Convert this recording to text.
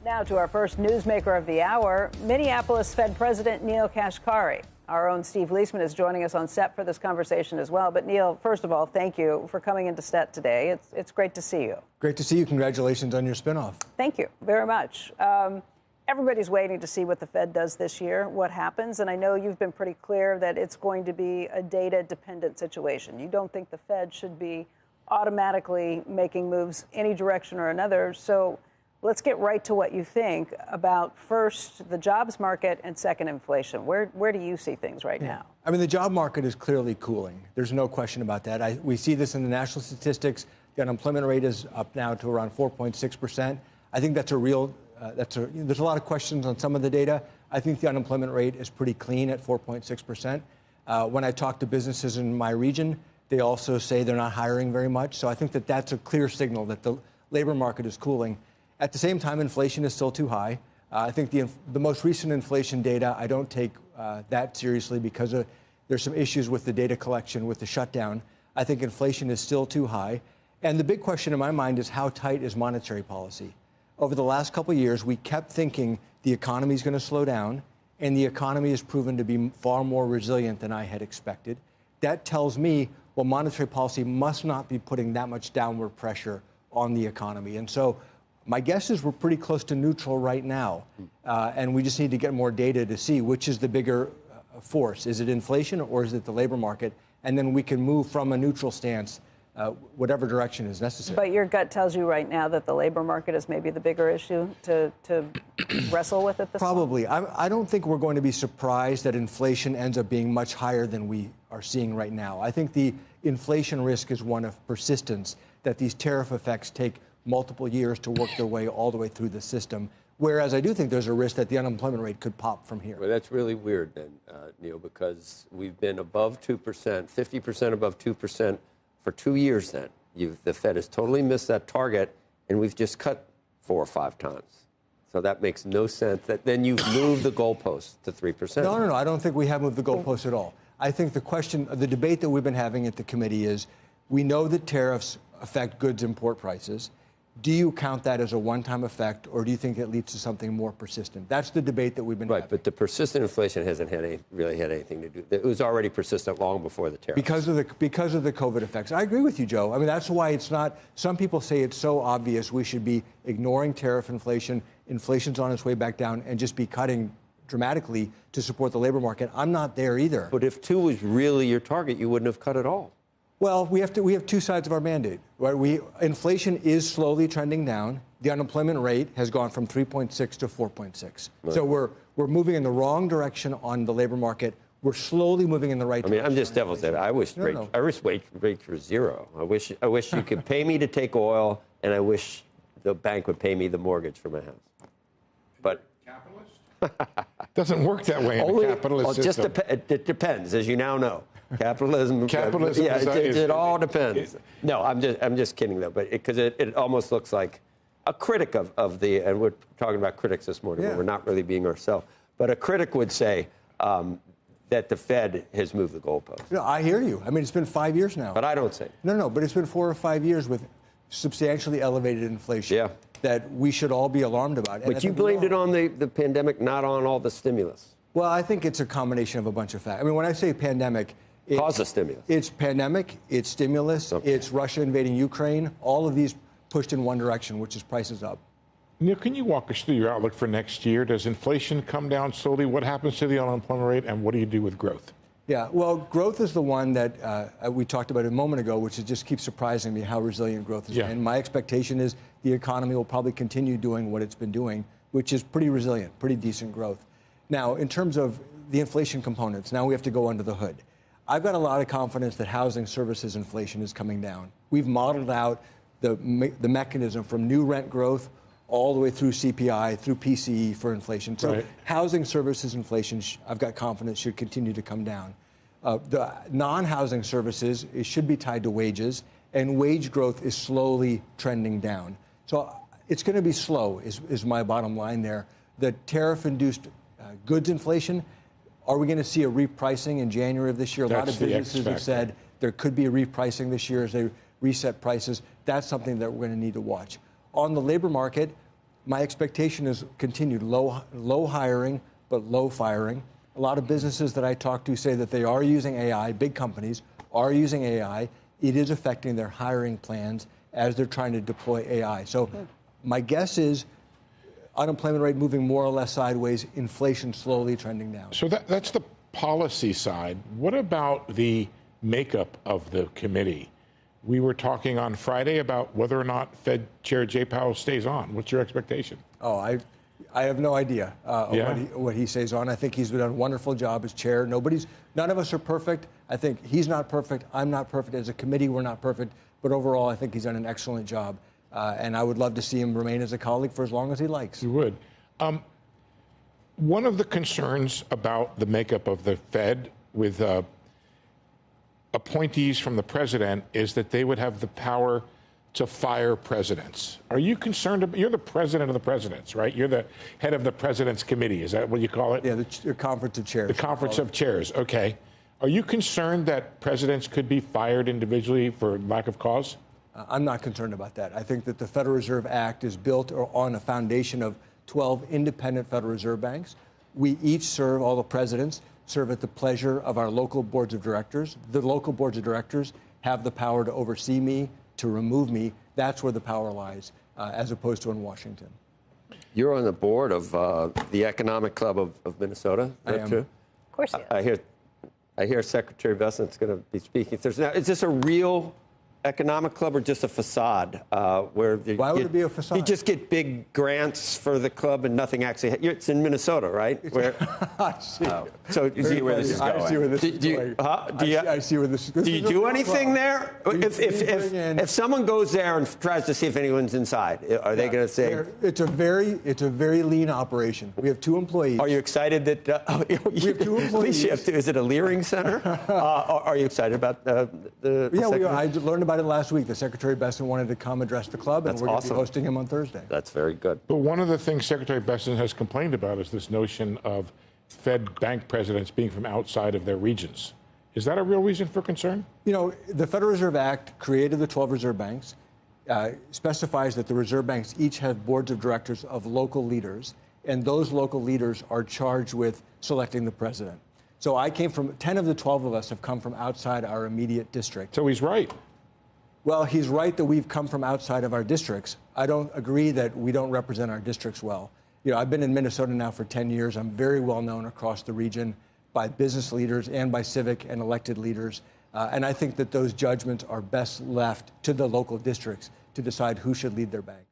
Now to our first newsmaker of the hour, Minneapolis Fed President Neel Kashkari. Our own Steve Leisman is joining us on set for this conversation as well. But Neel, first of all, thank you for coming into set today. It's great to see you. Great to see you. Congratulations on your spinoff. Thank you very much. Everybody's waiting to see what the Fed does this year, what happens. And I know you've been pretty clear that it's going to be a data-dependent situation. You don't think the Fed should be automatically making moves any direction or another. So let's get right to what you think about, first, the jobs market and second, inflation. Where do you see things right now? I mean, the job market is clearly cooling. There's no question about that. We see this in the national statistics. The unemployment rate is up now to around 4.6%. I think that's a real, there's a lot of questions on some of the data. I think the unemployment rate is pretty clean at 4.6%. When I talk to businesses in my region, they also say they're not hiring very much. So I think that that's a clear signal that the labor market is cooling. At the same time, inflation is still too high. I think the most recent inflation data, I don't take that seriously because there's some issues with the data collection, with the shutdown. I think inflation is still too high. And the big question in my mind is, how tight is monetary policy? Over the last couple of years, we kept thinking the economy is going to slow down, and the economy has proven to be far more resilient than I had expected. That tells me, well, monetary policy must not be putting that much downward pressure on the economy. And so my guess is we're pretty close to neutral right now, and we just need to get more data to see which is the bigger force. Is it inflation or is it the labor market? And then we can move from a neutral stance, whatever direction is necessary. But your gut tells you right now that the labor market is maybe the bigger issue to wrestle with at this Probably. I don't think we're going to be surprised that inflation ends up being much higher than we are seeing right now. I think the inflation risk is one of persistence, that these tariff effects take multiple years to work their way all the way through the system, whereas I do think there's a risk that the unemployment rate could pop from here. Well, that's really weird then, Neel, because we've been above 2%, 50% above 2% for 2 years then. The Fed has totally missed that target, and we've just cut 4 or 5 times. So that makes no sense. Then you've moved the goalpost to 3%. No. I don't think we have moved the goalpost at all. I think the debate that we've been having at the committee is, we know that tariffs affect goods import prices. Do you count that as a one-time effect, or do you think it leads to something more persistent? That's the debate that we've been having. Right, but the persistent inflation hasn't really had anything to do. It was already persistent long before the tariffs. Because of the COVID effects. I agree with you, Joe. I mean, that's why it's not. Some people say it's so obvious we should be ignoring tariff inflation. Inflation's on its way back down, and just be cutting dramatically to support the labor market. I'm not there either. But if 2 was really your target, you wouldn't have cut at all. Well, we have two sides of our mandate. Right? Inflation is slowly trending down. The unemployment rate has gone from 3.6 to 4.6. Right. So we're moving in the wrong direction on the labor market. We're slowly moving in the right direction. I mean, I'm just devil's advocate. I wish rates were zero. I wish you could pay me to take oil, and I wish the bank would pay me the mortgage for my house. But capitalist doesn't work that way in a capitalist system. It depends, as you now know. Capitalism. Yeah, it all depends. No, I'm just kidding though, but because it almost looks like a critic of the, and we're talking about critics this morning, but we're not really being ourselves. But a critic would say that the Fed has moved the goalpost. No, I hear you. I mean, it's been 5 years now. But I don't say. No, but it's been 4 or 5 years with substantially elevated inflation that we should all be alarmed about. But you blamed it on the pandemic, not on all the stimulus. Well, I think it's a combination of a bunch of factors. I mean, when I say pandemic, cause of stimulus. It's pandemic, it's stimulus, it's Russia invading Ukraine. All of these pushed in one direction, which is prices up. Neel, can you walk us through your outlook for next year? Does inflation come down slowly? What happens to the unemployment rate, and what do you do with growth? Yeah, well, growth is the one that we talked about a moment ago, which just keeps surprising me how resilient growth has been. My expectation is the economy will probably continue doing what it's been doing, which is pretty resilient, pretty decent growth. Now, in terms of the inflation components, now we have to go under the hood. I've got a lot of confidence that housing services inflation is coming down. We've modeled out the mechanism from new rent growth all the way through CPI, through PCE for inflation. So housing services inflation, I've got confidence, should continue to come down. The non-housing services, it should be tied to wages, and wage growth is slowly trending down. So it's going to be slow, is my bottom line there. The tariff-induced goods inflation, are we going to see a repricing in January of this year? A lot of businesses have said there could be a repricing this year as they reset prices. That's something that we're going to need to watch. On the labor market, my expectation is continued low hiring, but low firing. A lot of businesses that I talk to say that they are using AI, big companies are using AI. It is affecting their hiring plans as they're trying to deploy AI. So my guess is unemployment rate moving more or less sideways, inflation slowly trending down. So that's the policy side. What about the makeup of the committee? We were talking on Friday about whether or not Fed Chair Jay Powell stays on. What's your expectation? Oh, I have no idea what he stays on. I think he's done a wonderful job as chair. None of us are perfect. I think he's not perfect. I'm not perfect. As a committee, we're not perfect. But overall, I think he's done an excellent job. And I would love to see him remain as a colleague for as long as he likes. You would. One of the concerns about the makeup of the Fed with appointees from the president is that they would have the power to fire presidents. Are you concerned? You're the president of the presidents, right? You're the head of the president's committee. Is that what you call it? Yeah, the conference of chairs. The conference of chairs. Okay. Are you concerned that presidents could be fired individually for lack of cause? I'm not concerned about that. I think that the Federal Reserve Act is built on a foundation of 12 independent Federal Reserve banks. We each serve, all the presidents serve at the pleasure of our local boards of directors. The local boards of directors have the power to oversee me, to remove me. That's where the power lies, as opposed to in Washington. You're on the board of the Economic Club of Minnesota. I am. True? Of course he is. I hear Secretary Bessent's going to be speaking. Is this a real economic club or just a facade? Why would it be a facade? You just get big grants for the club and nothing actually. It's in Minnesota, right? I see. So you see where this is going. I see where this is going. I see where this is going. Do you do anything there? If someone goes there and tries to see if anyone's inside, are they going to say? It's a very lean operation. We have 2 employees. Are you excited that we have 2 employees? Is it a Leering Center? Are you excited about the? Yeah, I learned about it last week. The Secretary Bessent wanted to come address the club, and we're going to be hosting him on Thursday. That's very good. But one of the things Secretary Bessent has complained about is this notion of Fed bank presidents being from outside of their regions. Is that a real reason for concern? You know, the Federal Reserve Act created the 12 reserve banks, specifies that the reserve banks each have boards of directors of local leaders, and those local leaders are charged with selecting the president. So 10 of the 12 of us have come from outside our immediate district. So he's right. Well, he's right that we've come from outside of our districts. I don't agree that we don't represent our districts well. You know, I've been in Minnesota now for 10 years. I'm very well known across the region by business leaders and by civic and elected leaders. And I think that those judgments are best left to the local districts to decide who should lead their banks.